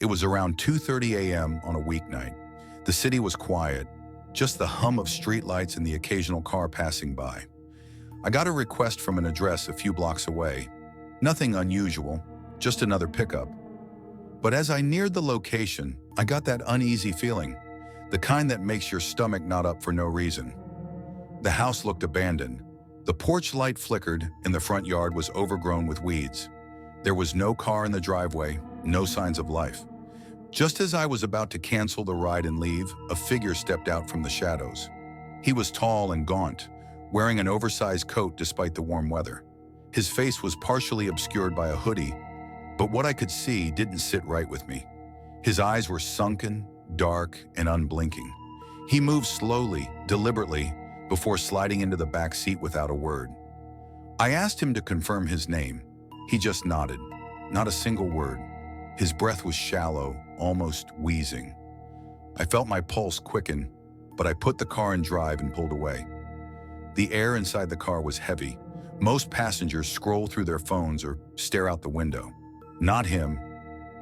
It was around 2:30 a.m. on a weeknight. The city was quiet, just the hum of streetlights and the occasional car passing by. I got a request from an address a few blocks away. Nothing unusual, just another pickup. But as I neared the location, I got that uneasy feeling, the kind that makes your stomach knot up for no reason. The house looked abandoned. The porch light flickered, and the front yard was overgrown with weeds. There was no car in the driveway, no signs of life. Just as I was about to cancel the ride and leave, a figure stepped out from the shadows. He was tall and gaunt, wearing an oversized coat despite the warm weather. His face was partially obscured by a hoodie, but what I could see didn't sit right with me. His eyes were sunken, dark, and unblinking. He moved slowly, deliberately, before sliding into the back seat without a word. I asked him to confirm his name. He just nodded, not a single word. His breath was shallow, almost wheezing. I felt my pulse quicken, but I put the car in drive and pulled away. The air inside the car was heavy. Most passengers scroll through their phones or stare out the window. Not him.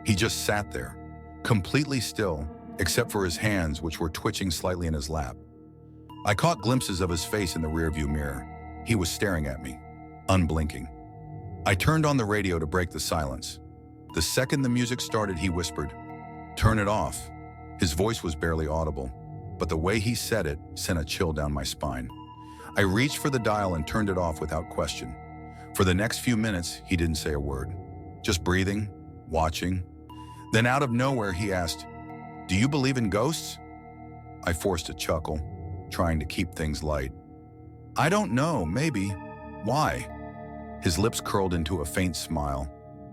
He just sat there, completely still, except for his hands, which were twitching slightly in his lap. I caught glimpses of his face in the rearview mirror. He was staring at me, unblinking. I turned on the radio to break the silence. The second the music started, he whispered, "Turn it off." His voice was barely audible, but the way he said it sent a chill down my spine. I reached for the dial and turned it off without question. For the next few minutes, he didn't say a word, just breathing, watching. Then out of nowhere, he asked, "Do you believe in ghosts?" I forced a chuckle, trying to keep things light. "I don't know, maybe. Why?" His lips curled into a faint smile,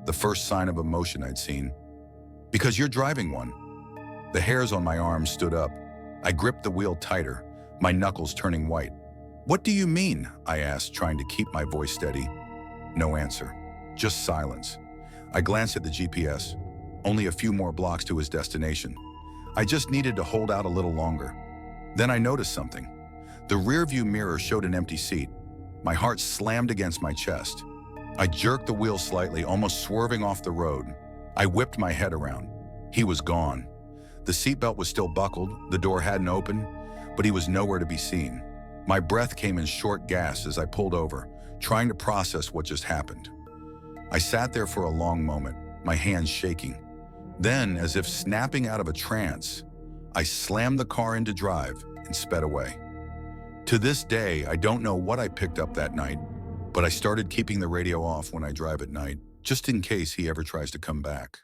the first sign of emotion I'd seen. "Because you're driving one." The hairs on my arms stood up. I gripped the wheel tighter, my knuckles turning white. "What do you mean?" I asked, trying to keep my voice steady. No answer, just silence. I glanced at the GPS, only a few more blocks to his destination. I just needed to hold out a little longer. Then I noticed something. The rearview mirror showed an empty seat. My heart slammed against my chest. I jerked the wheel slightly, almost swerving off the road. I whipped my head around. He was gone. The seatbelt was still buckled, the door hadn't opened, but he was nowhere to be seen. My breath came in short gasps as I pulled over, trying to process what just happened. I sat there for a long moment, my hands shaking. Then, as if snapping out of a trance, I slammed the car into drive and sped away. To this day, I don't know what I picked up that night, but I started keeping the radio off when I drive at night, just in case he ever tries to come back.